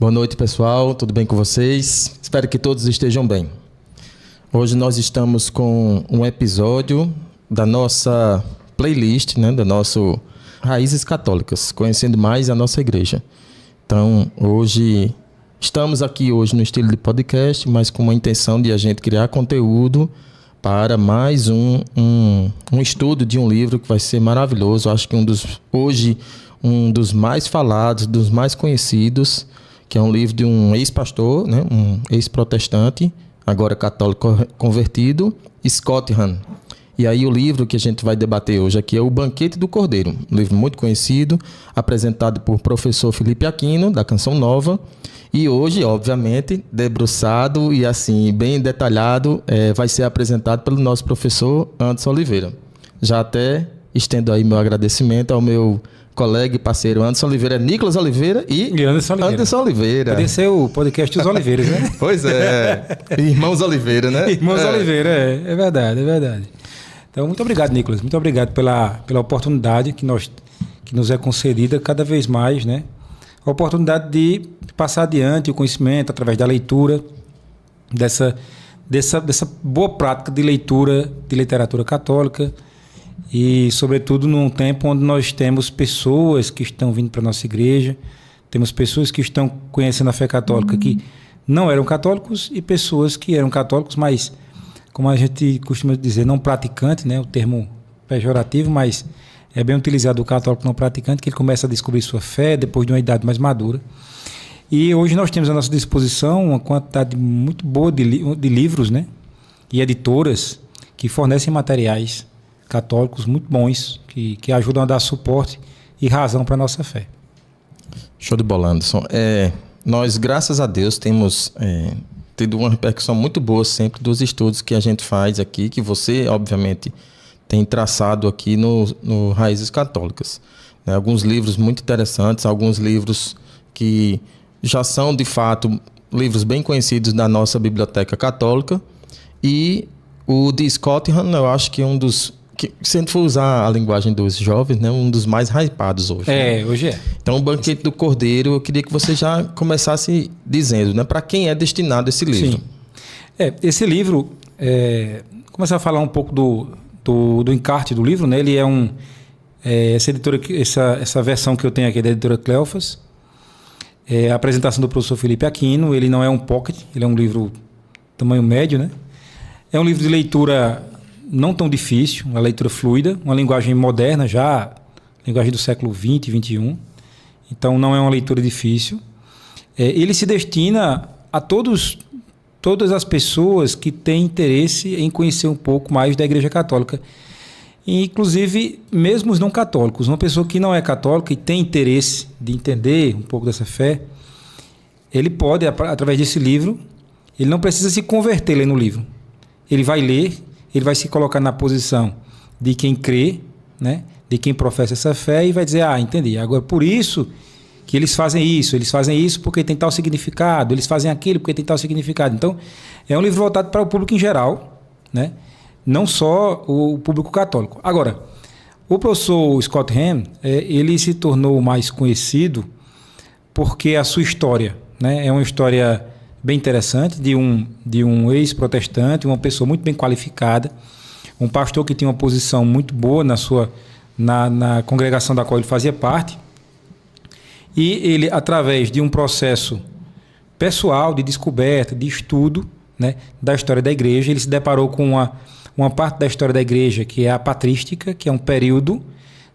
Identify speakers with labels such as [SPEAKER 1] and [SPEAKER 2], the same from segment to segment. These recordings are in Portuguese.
[SPEAKER 1] Boa noite, pessoal. Tudo bem com vocês? Espero que todos estejam bem. Hoje nós estamos com um episódio da nossa playlist, né, do nosso Raízes Católicas, conhecendo mais a nossa igreja. Então, estamos aqui hoje no estilo de podcast, mas com uma intenção de a gente criar conteúdo para mais um estudo de um livro que vai ser maravilhoso. Acho que um dos mais falados, dos mais conhecidos, que é um livro de um ex-pastor, né, um ex-protestante, agora católico convertido, Scott Hahn. E aí o livro que a gente vai debater hoje aqui é O Banquete do Cordeiro, um livro muito conhecido, apresentado por professor Felipe Aquino, da Canção Nova. E hoje, obviamente, debruçado e assim, bem detalhado, vai ser apresentado pelo nosso professor Anderson Oliveira. Já até estendo aí meu agradecimento ao meu colega e parceiro Anderson Oliveira, Nicolas Oliveira e Anderson Oliveira.
[SPEAKER 2] Poderia ser o podcast dos Oliveiras, né?
[SPEAKER 1] Pois é, Irmãos Oliveira, né?
[SPEAKER 2] Irmãos Oliveira, é verdade. Então, muito obrigado, Nicolas. Muito obrigado pela oportunidade que nos é concedida cada vez mais, né? A oportunidade de passar adiante o conhecimento através da leitura, dessa boa prática de leitura de literatura católica e, sobretudo, num tempo onde nós temos pessoas que estão vindo para a nossa igreja, temos pessoas que estão conhecendo a fé católica que não eram católicos e pessoas que eram católicos, mas, como a gente costuma dizer, não praticante, né? O termo pejorativo, mas é bem utilizado o católico não praticante, que ele começa a descobrir sua fé depois de uma idade mais madura. E hoje nós temos à nossa disposição uma quantidade muito boa de livros, né? E editoras que fornecem materiais católicos muito bons, que ajudam a dar suporte e razão para a nossa fé.
[SPEAKER 1] Show de bola, Anderson. Nós, graças a Deus, temos tido uma repercussão muito boa sempre dos estudos que a gente faz aqui, que você, obviamente, tem traçado aqui no Raízes Católicas. Alguns livros muito interessantes, alguns livros que já são, de fato, livros bem conhecidos da nossa biblioteca católica. E o de Scott Hahn, eu acho que é um dos, que, se a gente for usar a linguagem dos jovens, né, um dos mais hypados hoje.
[SPEAKER 2] Hoje é.
[SPEAKER 1] Então, O Banquete do Cordeiro, eu queria que você já começasse dizendo, né, para quem é destinado esse livro.
[SPEAKER 2] Sim. Esse livro, começar a falar um pouco do encarte do livro, né? Ele é essa versão que eu tenho aqui é da editora Cleofas, a apresentação do professor Felipe Aquino. Ele não é um pocket, ele é um livro tamanho médio, né? É um livro de leitura não tão difícil, uma leitura fluida, uma linguagem moderna já, linguagem do século XX e XXI, então não é uma leitura difícil. Ele se destina a todas as pessoas que têm interesse em conhecer um pouco mais da Igreja Católica, inclusive mesmo os não católicos. Uma pessoa que não é católica e tem interesse de entender um pouco dessa fé, ele pode, através desse livro, ele não precisa se converter lendo o livro. Ele vai ler, ele vai se colocar na posição de quem crê, né? De quem professa essa fé e vai dizer, entendi, agora por isso que eles fazem isso porque tem tal significado, eles fazem aquilo porque tem tal significado. Então, é um livro voltado para o público em geral, né? Não só o público católico. Agora, o professor Scott Hahn, ele se tornou mais conhecido porque a sua história, né, é uma história bem interessante de um ex-protestante, uma pessoa muito bem qualificada, um pastor que tinha uma posição muito boa na congregação da qual ele fazia parte. E ele, através de um processo pessoal, de descoberta, de estudo, né, da história da igreja, ele se deparou com uma parte da história da igreja que é a patrística, que é um período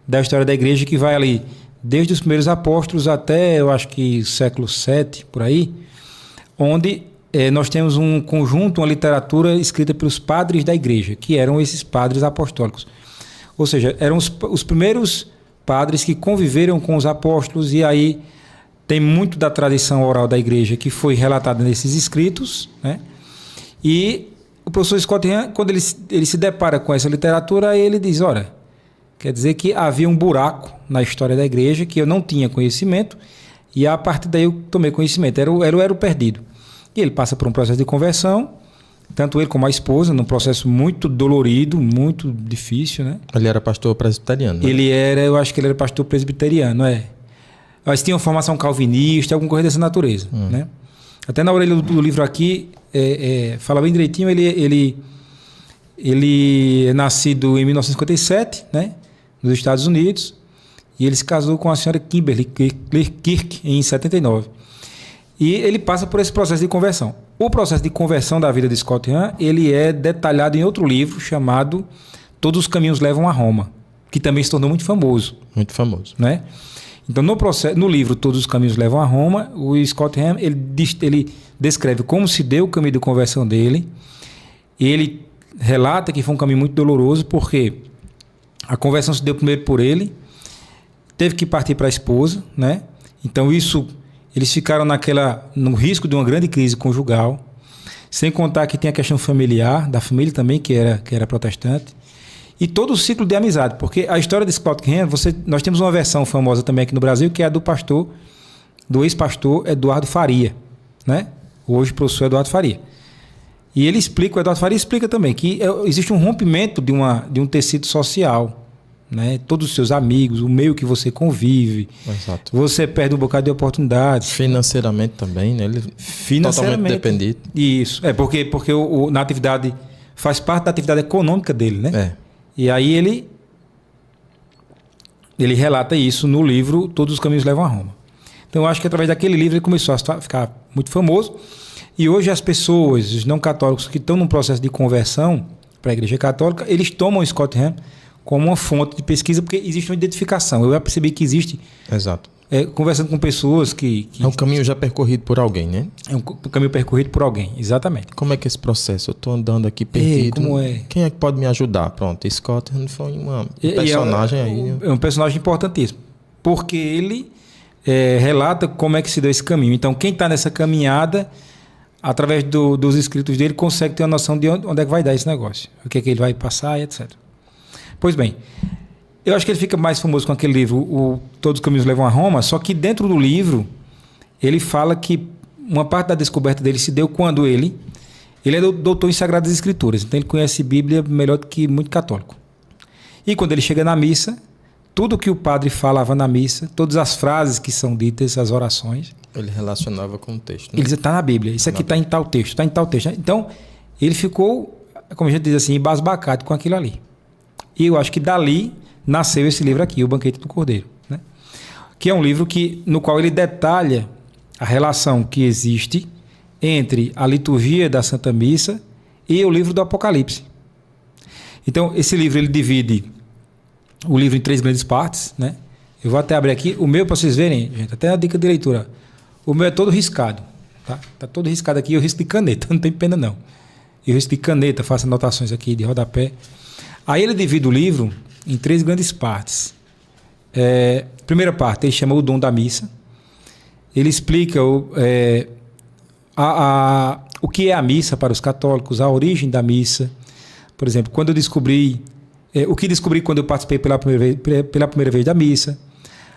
[SPEAKER 2] da história da igreja que vai ali desde os primeiros apóstolos até, eu acho que século VII, por aí, onde nós temos um conjunto, uma literatura escrita pelos padres da igreja, que eram esses padres apostólicos. Ou seja, eram os primeiros padres que conviveram com os apóstolos, e aí tem muito da tradição oral da igreja que foi relatada nesses escritos, né? E o professor Scott Hahn, quando ele se depara com essa literatura, ele diz, olha, quer dizer que havia um buraco na história da igreja que eu não tinha conhecimento, e a partir daí eu tomei conhecimento, era o perdido. E ele passa por um processo de conversão, tanto ele como a esposa, num processo muito dolorido, muito difícil, né?
[SPEAKER 1] Ele era pastor presbiteriano, né?
[SPEAKER 2] Eu acho que ele era pastor presbiteriano, Mas tinha uma formação calvinista, alguma coisa dessa natureza. Né? Até na orelha do livro aqui, fala bem direitinho, ele é nascido em 1957, né? Nos Estados Unidos, e ele se casou com a senhora Kimberly Kirk em 79. E ele passa por esse processo de conversão. O processo de conversão da vida de Scott Hahn, ele é detalhado em outro livro chamado Todos os Caminhos Levam a Roma, que também se tornou muito famoso.
[SPEAKER 1] Muito famoso.
[SPEAKER 2] Né? Então, no livro Todos os Caminhos Levam a Roma, o Scott Hahn, ele descreve como se deu o caminho de conversão dele. Ele relata que foi um caminho muito doloroso, porque a conversão se deu primeiro por ele, teve que partir para a esposa, né? Então eles ficaram no risco de uma grande crise conjugal, sem contar que tem a questão familiar, da família também, que era protestante, e todo o ciclo de amizade, porque a história de Scott Hahn, nós temos uma versão famosa também aqui no Brasil, que é a do ex-pastor Eduardo Faria, né? Hoje professor Eduardo Faria. E o Eduardo Faria explica também que existe um rompimento de um tecido social, né? Todos os seus amigos, o meio que você convive.
[SPEAKER 1] Exato.
[SPEAKER 2] Você perde um bocado de oportunidades.
[SPEAKER 1] Financeiramente também, né? Ele totalmente dependido.
[SPEAKER 2] Isso. Porque na atividade, faz parte da atividade econômica dele, né? E aí ele relata isso no livro Todos os Caminhos Levam a Roma. Então eu acho que através daquele livro ele começou a ficar muito famoso. E hoje as pessoas, os não católicos que estão num processo de conversão para a Igreja Católica, eles tomam o Scott Hahn como uma fonte de pesquisa, porque existe uma identificação. Eu já percebi que existe...
[SPEAKER 1] Exato.
[SPEAKER 2] Conversando com pessoas que...
[SPEAKER 1] É um caminho já percorrido por alguém, né?
[SPEAKER 2] É um caminho percorrido por alguém, exatamente.
[SPEAKER 1] Como é que é esse processo? Eu estou andando aqui perdido.
[SPEAKER 2] Como é?
[SPEAKER 1] Quem é que pode me ajudar? Pronto, Scott Hahn foi um personagem aí.
[SPEAKER 2] É um personagem importantíssimo, porque ele relata como é que se deu esse caminho. Então, quem está nessa caminhada, através dos escritos dele, consegue ter uma noção de onde é que vai dar esse negócio. O que é que ele vai passar e etc. Pois bem, eu acho que ele fica mais famoso com aquele livro, Todos os Caminhos Levam a Roma, só que dentro do livro, ele fala que uma parte da descoberta dele se deu quando ele é doutor em Sagradas Escrituras, então ele conhece Bíblia melhor do que muito católico. E quando ele chega na missa, tudo que o padre falava na missa, todas as frases que são ditas, as orações...
[SPEAKER 1] Ele relacionava com o texto. Né?
[SPEAKER 2] Ele dizia, está na Bíblia, isso aqui está em tal texto, está em tal texto. Então, ele ficou, como a gente diz assim, embasbacado com aquilo ali. E eu acho que dali nasceu esse livro aqui, O Banquete do Cordeiro, né? Que é um livro no qual ele detalha a relação que existe entre a liturgia da Santa Missa e o livro do Apocalipse. Então, esse livro ele divide o livro em 3 grandes partes, né? Eu vou até abrir aqui. O meu, para vocês verem, gente, até a dica de leitura. O meu é todo riscado, tá? Tá todo riscado aqui, eu risco de caneta, não tem pena não. Eu risco de caneta, faço anotações aqui de rodapé. Aí ele divide o livro em 3 grandes partes. Primeira parte, ele chama o dom da missa. Ele explica o que é a missa para os católicos, a origem da missa. Por exemplo, quando eu descobri... o que descobri quando eu participei pela primeira vez da missa.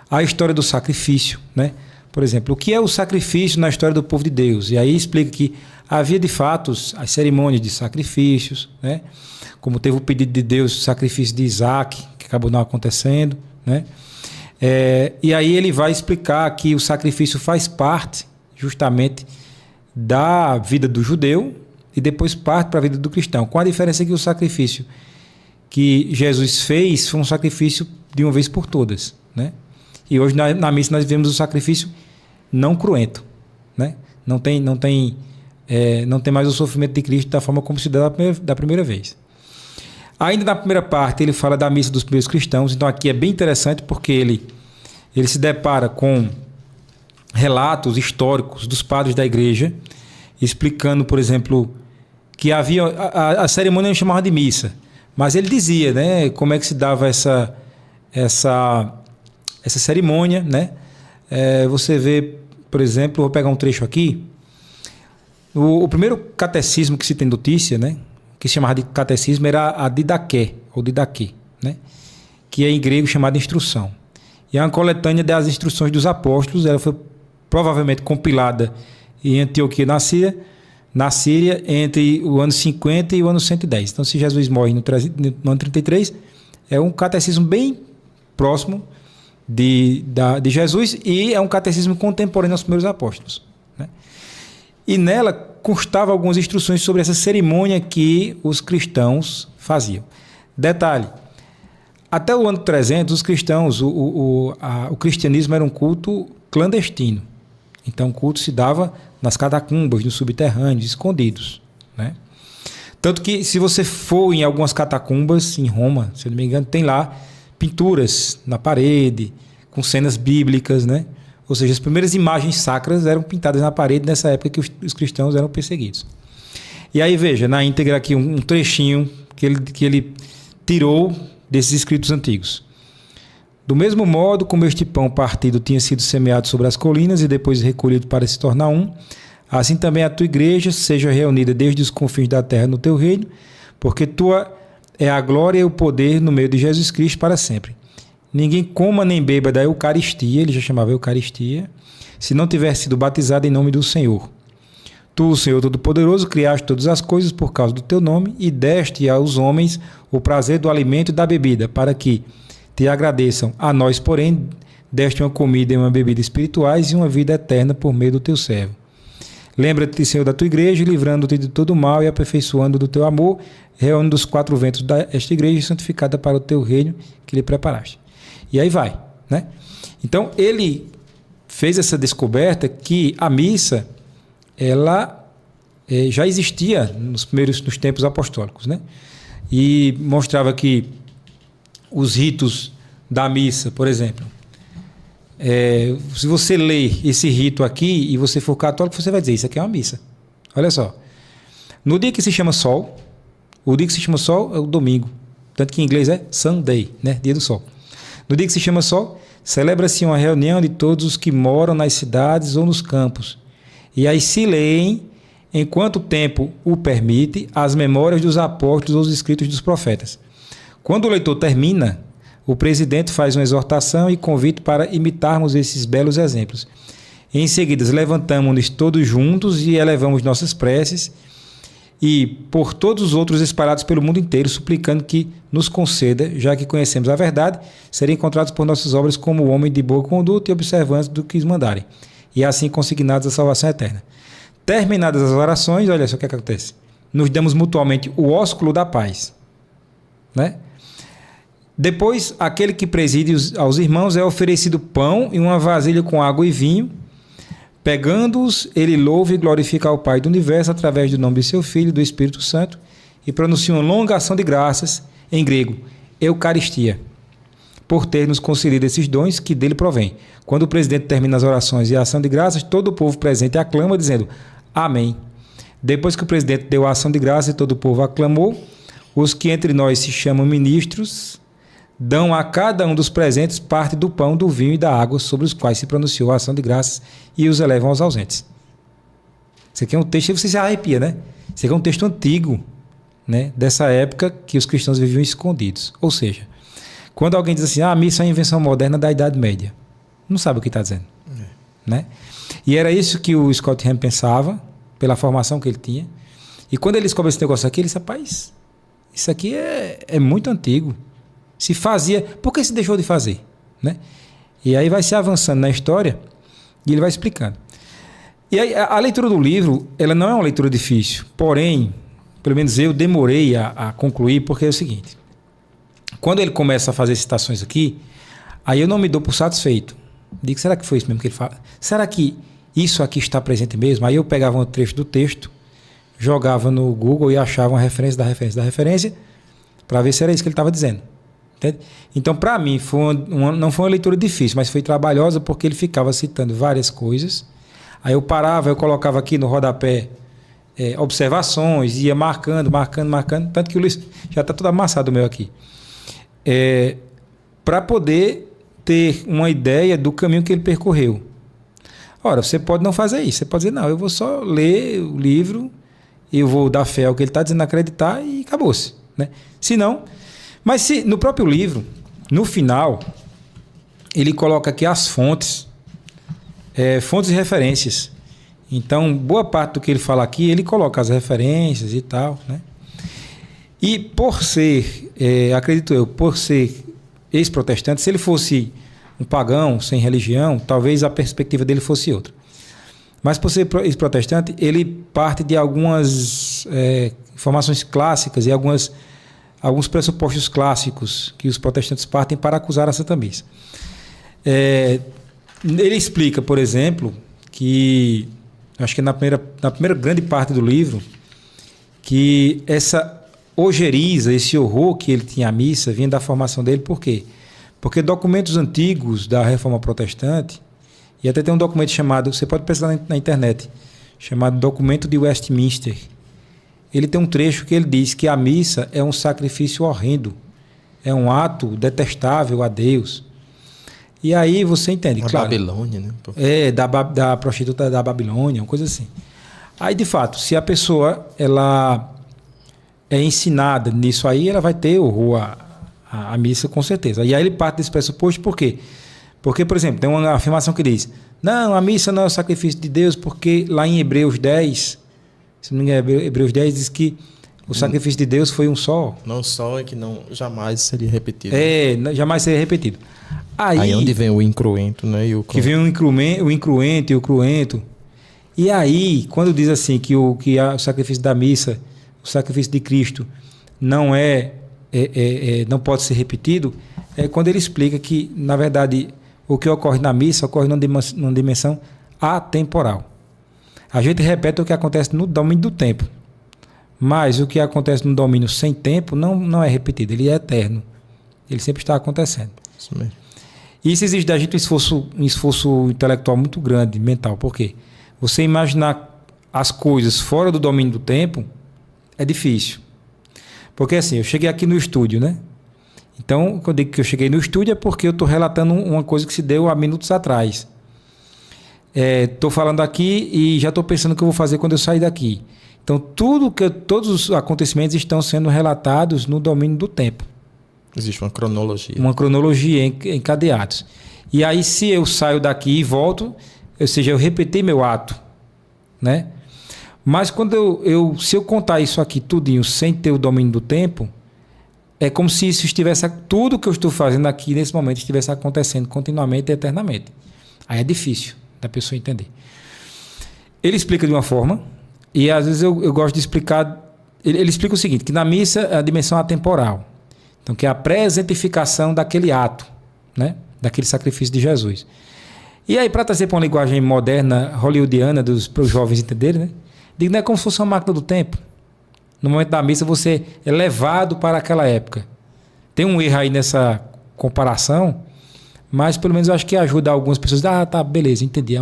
[SPEAKER 2] A história do sacrifício, né? Por exemplo, o que é o sacrifício na história do povo de Deus? E aí explica que havia de fato as cerimônias de sacrifícios, né? Como teve o pedido de Deus, o sacrifício de Isaac, que acabou não acontecendo, né? E aí ele vai explicar que o sacrifício faz parte justamente da vida do judeu e depois parte para a vida do cristão, com a diferença que o sacrifício que Jesus fez foi um sacrifício de uma vez por todas, né? E hoje na missa nós vemos o sacrifício não cruento, né? Não tem mais o sofrimento de Cristo da forma como se deu da primeira vez. Ainda na primeira parte ele fala da missa dos primeiros cristãos, então aqui é bem interessante porque ele se depara com relatos históricos dos padres da igreja, explicando, por exemplo, que havia a cerimônia não chamava de missa, mas ele dizia, né, como é que se dava essa cerimônia, né? Você vê, por exemplo, vou pegar um trecho aqui, o primeiro catecismo que se tem notícia, né, que se chamava de catecismo, era a Didaqué, ou Didaquê, né, que é em grego chamada instrução. E é uma coletânea das instruções dos apóstolos, ela foi provavelmente compilada em Antioquia, na Síria, entre o ano 50 e o ano 110. Então, se Jesus morre no ano 33, é um catecismo bem próximo de Jesus, e é um catecismo contemporâneo aos primeiros apóstolos, né? E nela constava algumas instruções sobre essa cerimônia que os cristãos faziam. Detalhe, até o ano 300, os cristãos, o cristianismo era um culto clandestino. Então o culto se dava nas catacumbas, nos subterrâneos, escondidos, né? Tanto que, se você for em algumas catacumbas em Roma, se eu não me engano, tem lá pinturas na parede, com cenas bíblicas, né? Ou seja, as primeiras imagens sacras eram pintadas na parede nessa época que os cristãos eram perseguidos. E aí, veja, na íntegra aqui um trechinho que ele tirou desses escritos antigos. Do mesmo modo como este pão partido tinha sido semeado sobre as colinas e depois recolhido para se tornar um, assim também a tua igreja seja reunida desde os confins da terra no teu reino, porque tua é a glória e o poder no meio de Jesus Cristo para sempre. Ninguém coma nem beba da Eucaristia, ele já chamava Eucaristia, se não tiver sido batizado em nome do Senhor. Tu, Senhor Todo-Poderoso, criaste todas as coisas por causa do teu nome e deste aos homens o prazer do alimento e da bebida, para que te agradeçam. A nós, porém, deste uma comida e uma bebida espirituais e uma vida eterna por meio do teu servo. Lembra-te, Senhor, da tua igreja, livrando-te de todo mal e aperfeiçoando do teu amor, reunindo os 4 ventos desta igreja santificada para o teu reino que lhe preparaste. E aí vai, né? Então, ele fez essa descoberta que a missa, ela já existia nos tempos apostólicos, né? E mostrava que os ritos da missa, por exemplo, se você ler esse rito aqui e você for católico, você vai dizer, isso aqui é uma missa. Olha só. No dia que se chama sol, o dia que se chama sol é o domingo. Tanto que em inglês é Sunday, né? Dia do sol. No dia que se chama sol, celebra-se uma reunião de todos os que moram nas cidades ou nos campos. E aí se leem, enquanto o tempo o permite, as memórias dos apóstolos ou os escritos dos profetas. Quando o leitor termina, o presidente faz uma exortação e convite para imitarmos esses belos exemplos. Em seguida, levantamos-nos todos juntos e elevamos nossas preces e por todos os outros espalhados pelo mundo inteiro, suplicando que nos conceda, já que conhecemos a verdade, serem encontrados por nossas obras como homem de boa conduta e observantes do que mandarem, e assim consignados a salvação eterna. Terminadas as orações, olha só o que acontece. Nos damos mutuamente o ósculo da paz, né? Depois, aquele que preside aos irmãos é oferecido pão e uma vasilha com água e vinho. Pegando-os, ele louva e glorifica ao Pai do Universo através do nome de seu Filho, do Espírito Santo, e pronuncia uma longa ação de graças, em grego, Eucaristia, por ter nos concedido esses dons que dele provém. Quando o presidente termina as orações e a ação de graças, todo o povo presente aclama, dizendo Amém. Depois que o presidente deu a ação de graças e todo o povo aclamou, os que entre nós se chamam ministros dão a cada um dos presentes parte do pão, do vinho e da água sobre os quais se pronunciou a ação de graças e os elevam aos ausentes. Isso aqui é um texto, você se arrepia, né? Isso aqui é um texto antigo, né? Dessa época que os cristãos viviam escondidos. Ou seja, quando alguém diz assim, a missa é uma invenção moderna da Idade Média, não sabe o que está dizendo. Né? E era isso que o Scott Hahn pensava, pela formação que ele tinha. E quando ele descobre esse negócio aqui, ele disse, rapaz, isso aqui é muito antigo. Se fazia, por que se deixou de fazer? Né? E aí vai se avançando na história e ele vai explicando. E aí, a leitura do livro, ela não é uma leitura difícil, porém, pelo menos eu demorei a concluir, porque é o seguinte, quando ele começa a fazer citações aqui, aí eu não me dou por satisfeito. Digo, será que foi isso mesmo que ele fala? Será que isso aqui está presente mesmo? Aí eu pegava um trecho do texto, jogava no Google e achava uma referência da referência da referência, para ver se era isso que ele estava dizendo. Entende? Então, para mim, não foi uma leitura difícil, mas foi trabalhosa porque ele ficava citando várias coisas. Aí eu parava, eu colocava aqui no rodapé observações, ia marcando, tanto que o Luiz já está todo amassado o meu aqui. Para poder ter uma ideia do caminho que ele percorreu. Ora, você pode não fazer isso, você pode dizer, não, eu vou só ler o livro, eu vou dar fé ao que ele está dizendo, acreditar e acabou-se. Né? Se não... Mas se no próprio livro, no final, ele coloca aqui as fontes e referências. Então, boa parte do que ele fala aqui, ele coloca as referências e tal, né? E por ser, acredito eu, por ser ex-protestante, se ele fosse um pagão, sem religião, talvez a perspectiva dele fosse outra. Mas por ser protestante, ele parte de algumas informações clássicas e alguns pressupostos clássicos que os protestantes partem para acusar a Santa Missa. Ele explica, por exemplo, que, acho que na primeira grande parte do livro, que essa ojeriza, esse horror que ele tinha à missa, vinha da formação dele. Por quê? Porque documentos antigos da Reforma Protestante, e até tem um documento chamado, você pode pesquisar na internet, chamado Documento de Westminster. Ele tem um trecho que ele diz que a missa é um sacrifício horrendo, é um ato detestável a Deus. E aí você entende, claro.
[SPEAKER 1] Babilônia, né?
[SPEAKER 2] Da prostituta da Babilônia, uma coisa assim. Aí, de fato, se a pessoa ela é ensinada nisso aí, ela vai ter horror à missa, com certeza. E aí ele parte desse pressuposto, por quê? Porque, por exemplo, tem uma afirmação que diz: não, a missa não é o sacrifício de Deus, porque lá em Hebreus 10, se não me engano, Hebreus 10 diz que o sacrifício de Deus foi um só.
[SPEAKER 1] Não só, é que não, jamais seria repetido.
[SPEAKER 2] Jamais seria repetido.
[SPEAKER 1] Aí onde vem o incruento, né?
[SPEAKER 2] Que vem o incruento e o cruento. E aí, quando diz assim que o sacrifício da missa, o sacrifício de Cristo, não não pode ser repetido, é quando ele explica que, na verdade, o que ocorre na missa ocorre numa dimensão atemporal. A gente repete o que acontece no domínio do tempo, mas o que acontece no domínio sem tempo não é repetido, ele é eterno. Ele sempre está acontecendo.
[SPEAKER 1] Isso mesmo.
[SPEAKER 2] Isso exige da gente um esforço intelectual muito grande, mental. Por quê? Você imaginar as coisas fora do domínio do tempo é difícil. Porque assim, eu cheguei aqui no estúdio, né? Então, quando eu digo que eu cheguei no estúdio é porque eu estou relatando uma coisa que se deu há minutos atrás. Estou falando aqui e já estou pensando o que eu vou fazer quando eu sair daqui. Então, todos os acontecimentos estão sendo relatados no domínio do tempo.
[SPEAKER 1] Existe uma cronologia.
[SPEAKER 2] Uma cronologia encadeados. E aí, se eu saio daqui e volto, ou seja, eu repeti meu ato, né? Mas quando se eu contar isso aqui tudinho sem ter o domínio do tempo, é como se isso estivesse, tudo que eu estou fazendo aqui nesse momento estivesse acontecendo continuamente e eternamente. Aí é difícil da pessoa entender. Ele explica de uma forma, e às vezes eu gosto de explicar. Ele explica o seguinte: que na missa é a dimensão atemporal. Então, que é a presentificação daquele ato, né? Daquele sacrifício de Jesus. E aí, para trazer para uma linguagem moderna, hollywoodiana, para os jovens entenderem, né? Digo, não é como se fosse uma máquina do tempo. No momento da missa, você é levado para aquela época. Tem um erro aí nessa comparação, mas pelo menos eu acho que ajuda algumas pessoas. Tá, beleza, entendi.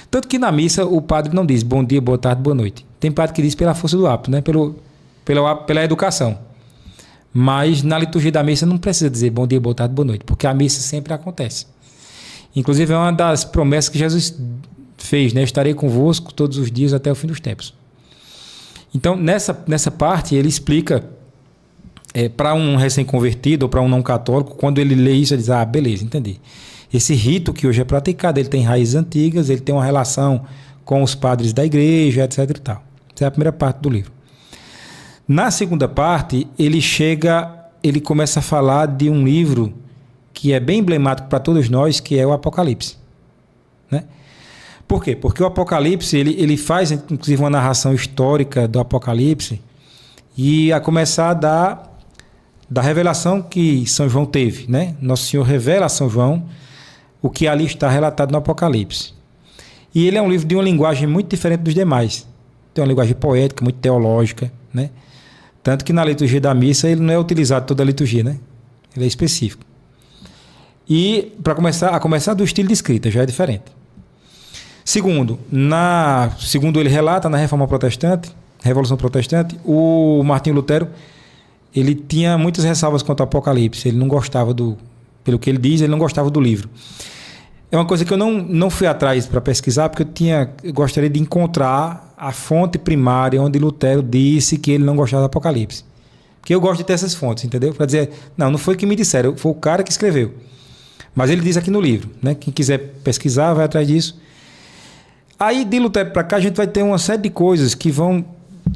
[SPEAKER 2] Tanto que na missa o padre não diz bom dia, boa tarde, boa noite. Tem padre que diz pela força do hábito, né? Pela educação. Mas na liturgia da missa não precisa dizer bom dia, boa tarde, boa noite, porque a missa sempre acontece. Inclusive é uma das promessas que Jesus fez, né? Estarei convosco todos os dias até o fim dos tempos. Então, nessa parte, ele explica para um recém-convertido ou para um não católico, quando ele lê isso, ele diz, beleza, entendi. Esse rito que hoje é praticado, ele tem raízes antigas, ele tem uma relação com os padres da igreja, etc. e tal. Essa é a primeira parte do livro. Na segunda parte, ele começa a falar de um livro que é bem emblemático para todos nós, que é o Apocalipse. Né? Por quê? Porque o Apocalipse, ele faz, inclusive, uma narração histórica do Apocalipse, e a começar da revelação que São João teve. Né? Nosso Senhor revela a São João o que ali está relatado no Apocalipse. E ele é um livro de uma linguagem muito diferente dos demais. Tem uma linguagem poética, muito teológica, né? Tanto que na liturgia da missa ele não é utilizado toda a liturgia, né? Ele é específico. E para começar do estilo de escrita, já é diferente. Segundo ele relata na Revolução Protestante, o Martinho Lutero, ele tinha muitas ressalvas quanto ao Apocalipse. Ele não gostava pelo que ele diz, ele não gostava do livro. É uma coisa que eu não fui atrás para pesquisar, porque eu gostaria de encontrar a fonte primária onde Lutero disse que ele não gostava do Apocalipse. Porque eu gosto de ter essas fontes, entendeu? Para dizer, não foi que me disseram, foi o cara que escreveu. Mas ele diz aqui no livro, né? Quem quiser pesquisar, vai atrás disso. Aí, de Lutero para cá, a gente vai ter uma série de coisas que vão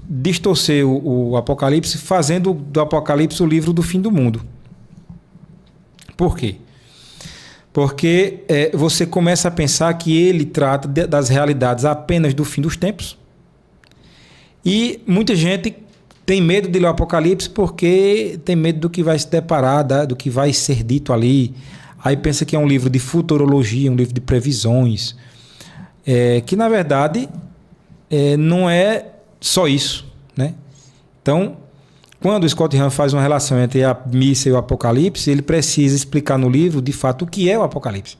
[SPEAKER 2] distorcer o Apocalipse, fazendo do Apocalipse o livro do fim do mundo. Por quê? Porque você começa a pensar que ele trata das realidades apenas do fim dos tempos. E muita gente tem medo de ler o Apocalipse porque tem medo do que vai se deparar, do que vai ser dito ali. Aí pensa que é um livro de futurologia, um livro de previsões, que na verdade não é só isso, né? Então, quando o Scott Hahn faz uma relação entre a missa e o Apocalipse, ele precisa explicar no livro, de fato, o que é o Apocalipse.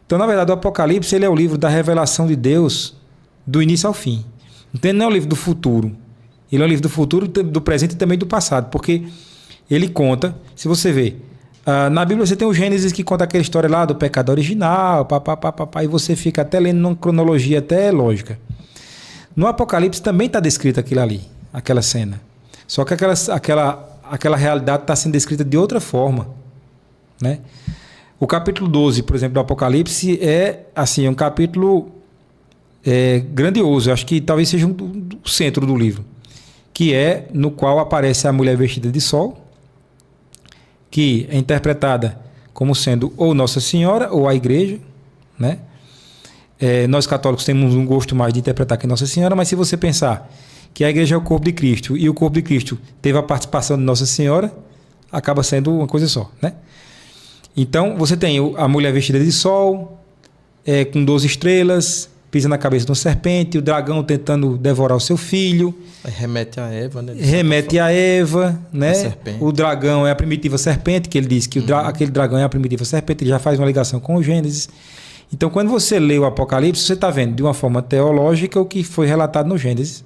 [SPEAKER 2] Então, na verdade, o Apocalipse ele é o livro da revelação de Deus do início ao fim. Então, ele não é um livro do futuro. Ele é um livro do futuro, do presente e também do passado, porque ele conta, se você vê, na Bíblia você tem o Gênesis que conta aquela história lá do pecado original, e você fica até lendo numa cronologia até lógica. No Apocalipse também está descrito aquilo ali, aquela cena. Só que aquela realidade está sendo descrita de outra forma, né? O capítulo 12, por exemplo, do Apocalipse é assim, um capítulo grandioso. Eu acho que talvez seja o centro do livro, que é no qual aparece a mulher vestida de sol, que é interpretada como sendo ou Nossa Senhora ou a Igreja, né? Nós católicos temos um gosto mais de interpretar que Nossa Senhora, mas se você pensar que a Igreja é o corpo de Cristo e o corpo de Cristo teve a participação de Nossa Senhora, acaba sendo uma coisa só, né? Então, você tem a mulher vestida de sol, com 12 estrelas, pisa na cabeça de uma serpente, o dragão tentando devorar o seu filho.
[SPEAKER 1] Remete a Eva, né?
[SPEAKER 2] Remete a Eva, né? O dragão é a primitiva serpente, que ele diz que aquele dragão é a primitiva serpente, ele já faz uma ligação com o Gênesis. Então, quando você lê o Apocalipse, você está vendo de uma forma teológica o que foi relatado no Gênesis.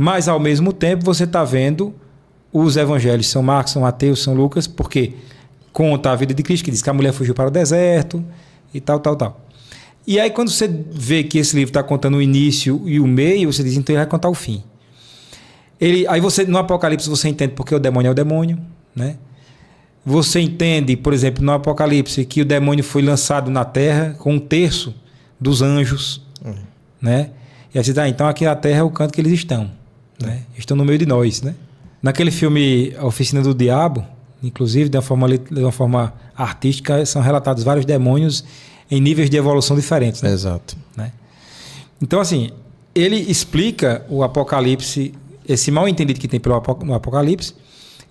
[SPEAKER 2] Mas, ao mesmo tempo, você está vendo os evangelhos, São Marcos, São Mateus, São Lucas, porque conta a vida de Cristo, que diz que a mulher fugiu para o deserto e tal. E aí, quando você vê que esse livro está contando o início e o meio, você diz, então ele vai contar o fim. Aí no Apocalipse você entende porque o demônio é o demônio, né? Você entende, por exemplo, no Apocalipse, que o demônio foi lançado na terra com 1/3 dos anjos, né? E aí você diz, então aqui na terra é o canto que eles estão. Né? Estão no meio de nós, né? Naquele filme A Oficina do Diabo, inclusive de uma forma artística, são relatados vários demônios em níveis de evolução diferentes, né?
[SPEAKER 1] Exato.
[SPEAKER 2] Né? Então, assim, ele explica o Apocalipse, esse mal entendido que tem no Apocalipse.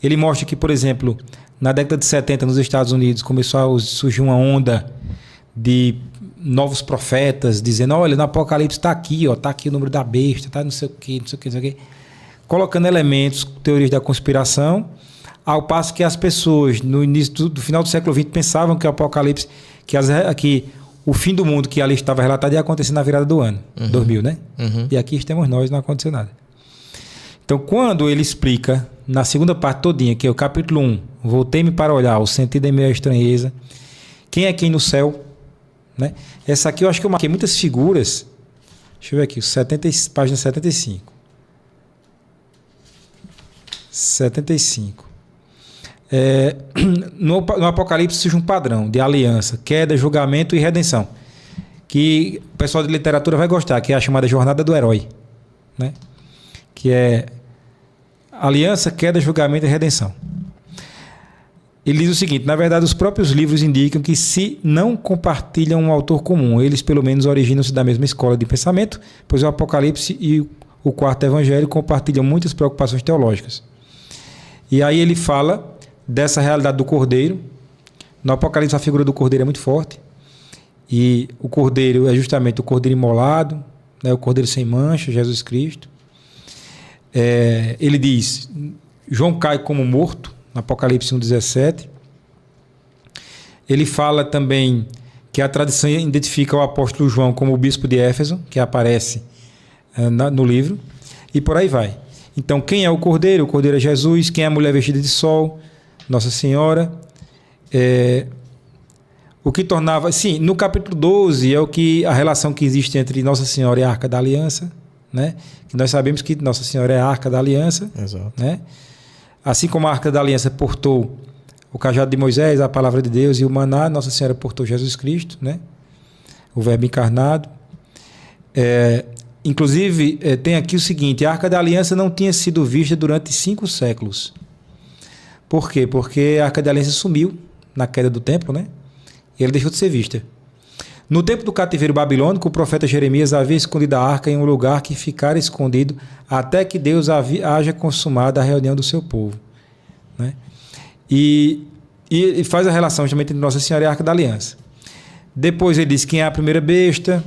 [SPEAKER 2] Ele mostra que, por exemplo, na década de 70 nos Estados Unidos começou a surgir uma onda de novos profetas dizendo, olha, no Apocalipse está aqui, está aqui o número da besta, está não sei o quê, colocando elementos, teorias da conspiração, ao passo que as pessoas no início do final do século XX pensavam que o Apocalipse, que o fim do mundo que ali estava relatado ia acontecer na virada do ano, 2000, né? E aqui estamos nós, não aconteceu nada. Então, quando ele explica, na segunda parte todinha, que é o capítulo 1, voltei-me para olhar, o sentido em meio à estranheza, quem é quem no céu, né? Essa aqui eu acho que eu marquei muitas figuras. Deixa eu ver aqui, página 75. 75. No Apocalipse surge um padrão de aliança, queda, julgamento e redenção, que o pessoal de literatura vai gostar, que é a chamada jornada do herói, né? Que é aliança, queda, julgamento e redenção. Ele diz o seguinte, na verdade os próprios livros indicam que se não compartilham um autor comum, eles pelo menos originam-se da mesma escola de pensamento, pois o Apocalipse e o quarto evangelho compartilham muitas preocupações teológicas. E aí ele fala dessa realidade do cordeiro. No Apocalipse a figura do cordeiro é muito forte, e o cordeiro é justamente o cordeiro imolado, né, o cordeiro sem mancha, Jesus Cristo. Ele diz, João cai como morto, no Apocalipse 1,17. Ele fala também que a tradição identifica o apóstolo João como o bispo de Éfeso, que aparece no livro, e por aí vai. Então, quem é o cordeiro? O cordeiro é Jesus. Quem é a mulher vestida de sol? Nossa Senhora. O que tornava... Sim, no capítulo 12 a relação que existe entre Nossa Senhora e a Arca da Aliança, né? Que nós sabemos que Nossa Senhora é a Arca da Aliança.
[SPEAKER 1] Exato.
[SPEAKER 2] Né? Assim como a Arca da Aliança portou o cajado de Moisés, a palavra de Deus e o maná, Nossa Senhora portou Jesus Cristo, né? O Verbo encarnado. Inclusive, tem aqui o seguinte, a Arca da Aliança não tinha sido vista durante 5 séculos. Por quê? Porque a Arca da Aliança sumiu na queda do templo, né? e ela deixou de ser vista. No tempo do cativeiro babilônico, o profeta Jeremias havia escondido a arca em um lugar que ficara escondido até que Deus haja consumado a reunião do seu povo. Né? E faz a relação justamente entre Nossa Senhora e a Arca da Aliança. Depois ele diz quem é a primeira besta,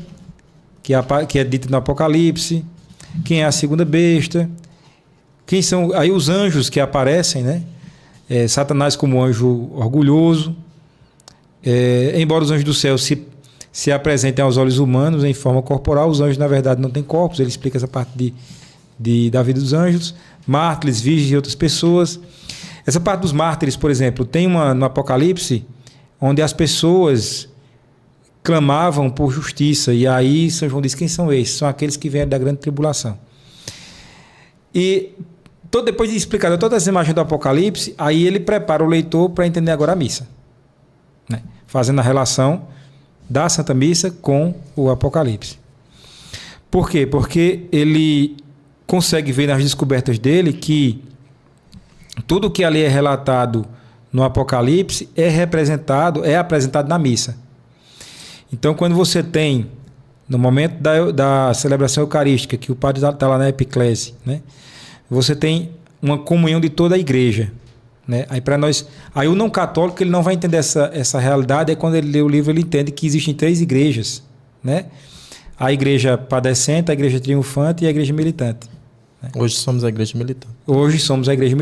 [SPEAKER 2] que é dita no Apocalipse, quem é a segunda besta, quem são aí os anjos que aparecem, né? Satanás como anjo orgulhoso, embora os anjos do céu se apresentem aos olhos humanos em forma corporal, os anjos na verdade não têm corpos. Ele explica essa parte da vida dos anjos, mártires, virgens e outras pessoas. Essa parte dos mártires, por exemplo, tem no Apocalipse onde as pessoas clamavam por justiça, e aí São João diz quem são esses? São aqueles que vieram da grande tribulação. E depois de explicar todas as imagens do Apocalipse, aí ele prepara o leitor para entender agora a missa, né? Fazendo a relação da Santa Missa com o Apocalipse. Por quê? Porque ele consegue ver nas descobertas dele que tudo que ali é relatado no Apocalipse é apresentado na missa. Então, quando você tem, no momento da celebração eucarística, que o padre está lá na epiclese, né? Você tem uma comunhão de toda a igreja, né? Aí o não católico ele não vai entender essa realidade. Aí quando ele lê o livro ele entende que existem 3 igrejas, né? A igreja padecente, a igreja triunfante e a igreja militante, né?
[SPEAKER 1] Hoje somos a igreja militante.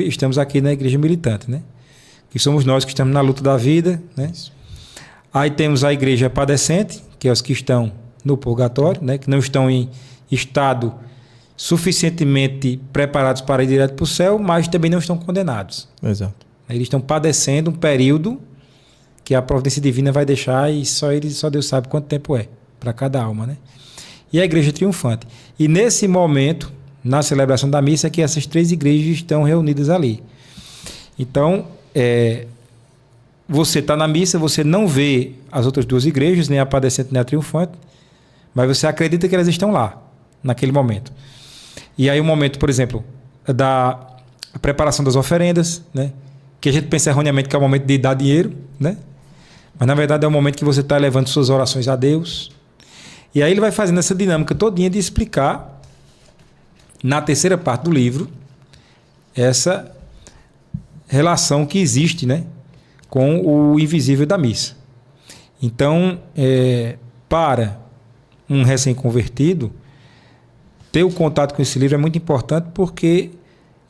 [SPEAKER 2] Estamos aqui na igreja militante, né? Que somos nós que estamos na luta da vida, né? Isso. Aí temos a igreja padecente, que é os que estão no purgatório, né? Que não estão em estado suficientemente preparados para ir direto para o céu, mas também não estão condenados.
[SPEAKER 1] Exato.
[SPEAKER 2] Eles estão padecendo um período que a providência divina vai deixar e só Deus sabe quanto tempo é para cada alma, né? E a igreja triunfante. E nesse momento, na celebração da missa, é que essas 3 igrejas estão reunidas ali. Então, você está na missa, você não vê as outras 2 igrejas, nem a padecente nem a triunfante, mas você acredita que elas estão lá, naquele momento. E aí o momento, por exemplo, da preparação das oferendas, né? Que a gente pensa erroneamente que é o momento de dar dinheiro, né? Mas na verdade é o momento que você está levando suas orações a Deus. E aí ele vai fazendo essa dinâmica todinha de explicar, na terceira parte do livro, essa relação que existe, né, com o invisível da missa. Então, para um recém-convertido, ter o contato com esse livro é muito importante, porque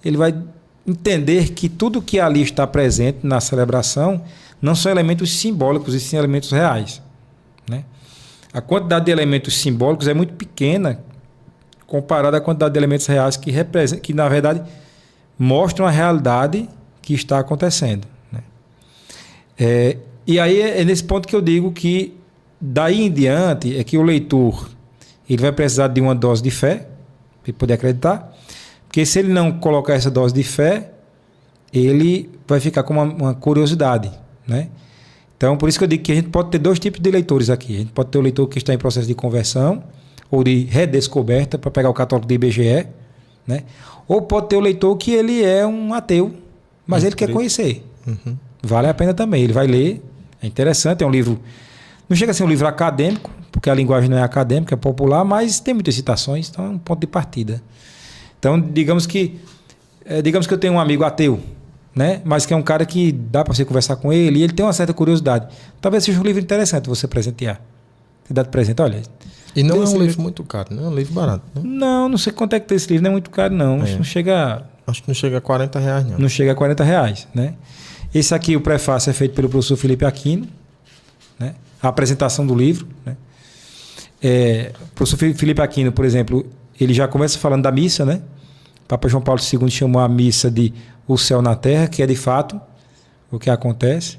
[SPEAKER 2] ele vai entender que tudo que ali está presente na celebração não são elementos simbólicos, e sim elementos reais, né? A quantidade de elementos simbólicos é muito pequena comparada à quantidade de elementos reais que na verdade mostram a realidade que está acontecendo, né? E aí é nesse ponto que eu digo que daí em diante é que o leitor ele vai precisar de uma dose de fé para poder acreditar, porque se ele não colocar essa dose de fé, ele vai ficar com uma curiosidade, né? Então, por isso que eu digo que a gente pode ter 2 tipos de leitores aqui. A gente pode ter o leitor que está em processo de conversão ou de redescoberta, para pegar o católico do IBGE, né? Ou pode ter o leitor que ele é um ateu, mas ele quer conhecer. Uhum. Vale a pena também. Ele vai ler, é interessante, é um livro... Não chega a ser um livro acadêmico, porque a linguagem não é acadêmica, é popular, mas tem muitas citações, então é um ponto de partida. Então, digamos que eu tenho um amigo ateu, né? Mas que é um cara que dá para você conversar com ele, e ele tem uma certa curiosidade. Talvez seja um livro interessante você presentear. Você dá de presente, olha...
[SPEAKER 1] E não é um livro muito caro, não é um livro barato, né?
[SPEAKER 2] Não sei quanto é que tem esse livro, não é muito caro, não. Acho que não chega
[SPEAKER 1] a R$40, não.
[SPEAKER 2] Não chega a R$40, né? Esse aqui, o prefácio, é feito pelo professor Felipe Aquino, né? A apresentação do livro, né? O professor Felipe Aquino, por exemplo, ele já começa falando da missa, né? Papa João Paulo II chamou a missa de o céu na terra, que é de fato o que acontece.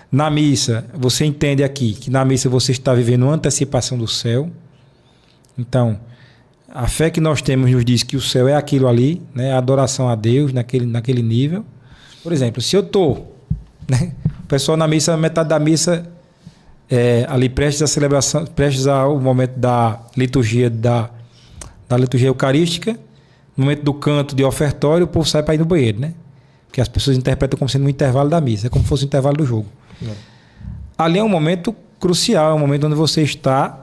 [SPEAKER 2] Na missa, você entende aqui que na missa você está vivendo uma antecipação do céu. Então, a fé que nós temos nos diz que o céu é aquilo ali, né? A adoração a Deus naquele nível. Por exemplo, se eu estou, né? O pessoal na missa, metade da missa ali prestes à celebração, prestes ao momento da liturgia liturgia eucarística, no momento do canto de ofertório, o povo sai para ir no banheiro, né? Porque as pessoas interpretam como sendo um intervalo da missa, é como se fosse um intervalo do jogo. ali é um momento crucial, é um momento onde você está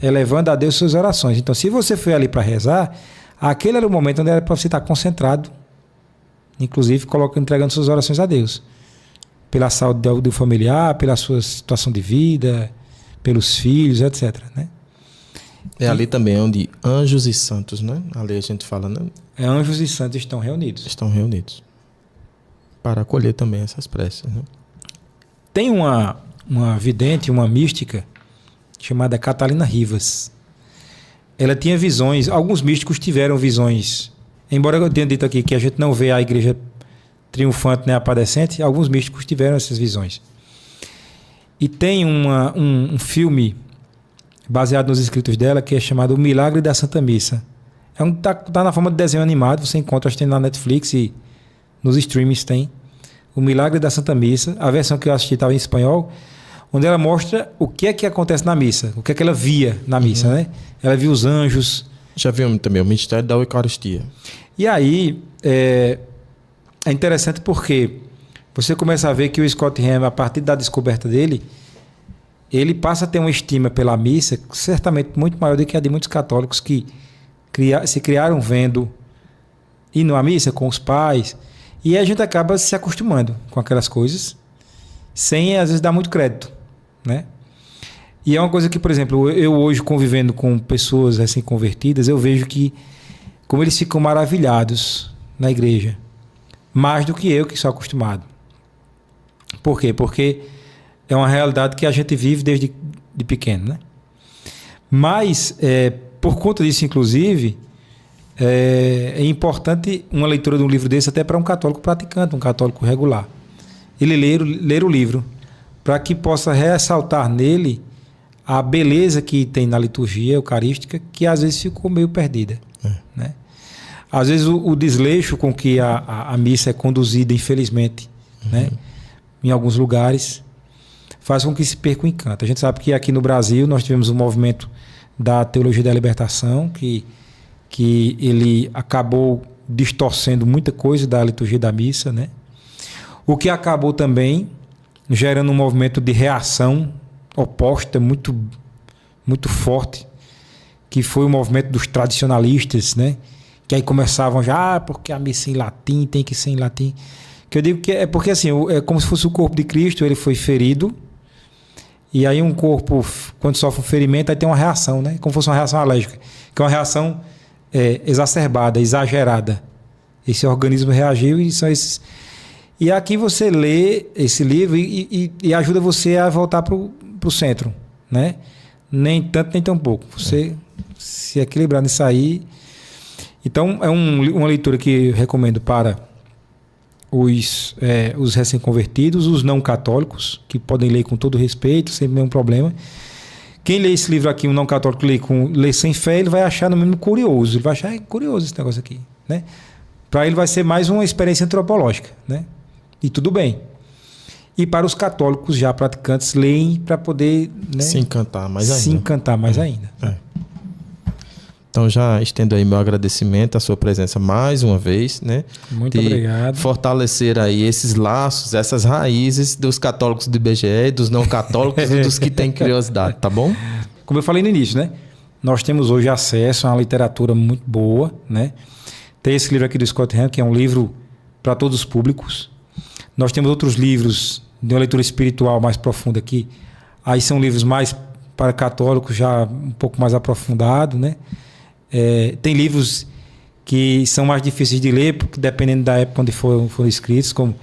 [SPEAKER 2] elevando a Deus suas orações. Então, se você foi ali para rezar, aquele era o momento onde era para você estar concentrado, inclusive entregando suas orações a Deus. Pela saúde do familiar, pela sua situação de vida, pelos filhos, etc. Né?
[SPEAKER 1] É ali também onde anjos e santos, né? Ali a gente fala, né?
[SPEAKER 2] Anjos e santos estão reunidos.
[SPEAKER 1] Estão reunidos. Para acolher também essas preces, né?
[SPEAKER 2] Tem uma vidente, uma mística, chamada Catalina Rivas. Ela tinha visões, alguns místicos tiveram visões, embora eu tenha dito aqui que a gente não vê a igreja triunfante nem aparecente, alguns místicos tiveram essas visões. E tem um filme baseado nos escritos dela que é chamado O Milagre da Santa Missa. Tá na forma de desenho animado, você encontra, acho que tem na Netflix e nos streamings tem. O Milagre da Santa Missa, a versão que eu assisti estava em espanhol, onde ela mostra o que é que acontece na missa, o que é que ela via na missa, né? Ela via os anjos.
[SPEAKER 1] Já viu também o mistério da Eucaristia.
[SPEAKER 2] E aí, é interessante porque você começa a ver que o Scott Ham, a partir da descoberta dele, ele passa a ter uma estima pela missa certamente muito maior do que a de muitos católicos que se criaram vendo indo à missa com os pais, e a gente acaba se acostumando com aquelas coisas sem às vezes dar muito crédito, né? E é uma coisa que, por exemplo, eu hoje convivendo com pessoas recém-convertidas, eu vejo que como eles ficam maravilhados na igreja, mais do que eu que sou acostumado. Por quê? Porque é uma realidade que a gente vive desde de pequeno, né? Mas, por conta disso, inclusive, é importante uma leitura de um livro desse até para um católico praticante, um católico regular. Ele ler o livro para que possa ressaltar nele a beleza que tem na liturgia eucarística, que às vezes ficou meio perdida. Né? Às vezes o desleixo com que a missa é conduzida, infelizmente, né? Em alguns lugares, faz com que se perca o encanto. A gente sabe que aqui no Brasil nós tivemos um movimento da teologia da libertação, que ele acabou distorcendo muita coisa da liturgia da missa, né? O que acabou também gerando um movimento de reação oposta muito, muito forte, que foi o movimento dos tradicionalistas, né? Que aí começavam já, porque a missa é em latim, tem que ser em latim. Que eu digo que é porque assim, é como se fosse o corpo de Cristo, ele foi ferido, e aí um corpo, quando sofre um ferimento, aí tem uma reação, né? Como se fosse uma reação alérgica, que é uma reação exacerbada, exagerada. Esse organismo reagiu e são esses... E aqui você lê esse livro e ajuda você a voltar para o centro, né? Nem tanto, nem tão pouco. Você se equilibrar nisso aí. Então, é uma leitura que eu recomendo para os recém-convertidos, os não católicos, que podem ler com todo respeito, sem nenhum problema. Quem lê esse livro aqui, um não católico, lê sem fé, ele vai achar no mínimo curioso. Ele vai achar curioso esse negócio aqui, né? Para ele vai ser mais uma experiência antropológica, né? E tudo bem. E para os católicos já praticantes, leem para poder, né,
[SPEAKER 1] se encantar mais ainda.
[SPEAKER 2] Se encantar mais ainda.
[SPEAKER 1] Então já estendo aí meu agradecimento à sua presença mais uma vez, né?
[SPEAKER 2] Muito obrigado.
[SPEAKER 1] Fortalecer aí esses laços, essas raízes dos católicos do IBGE, dos não católicos e dos que têm curiosidade, tá bom?
[SPEAKER 2] Como eu falei no início, né? Nós temos hoje acesso a uma literatura muito boa, né? Tem esse livro aqui do Scott Ham, que é um livro para todos os públicos. Nós temos outros livros de uma leitura espiritual mais profunda aqui. Aí são livros mais para católicos, já um pouco mais aprofundado, né? Tem livros que são mais difíceis de ler, porque dependendo da época onde foram escritos, como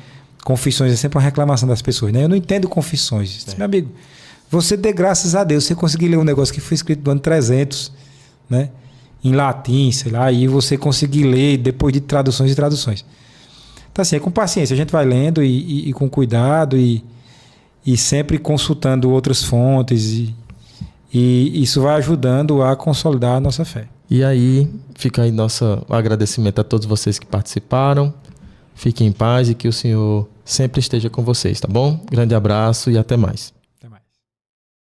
[SPEAKER 2] Confissões, é sempre uma reclamação das pessoas, né? Eu não entendo Confissões. Meu amigo, você dê graças a Deus, você conseguir ler um negócio que foi escrito no ano 300, né? Em latim, sei lá, e você conseguir ler depois de traduções e traduções. Então, assim, com paciência, a gente vai lendo e com cuidado e sempre consultando outras fontes e isso vai ajudando a consolidar a nossa fé.
[SPEAKER 1] E aí, fica aí nosso agradecimento a todos vocês que participaram. Fiquem em paz e que o Senhor sempre esteja com vocês, tá bom? Grande abraço e até mais.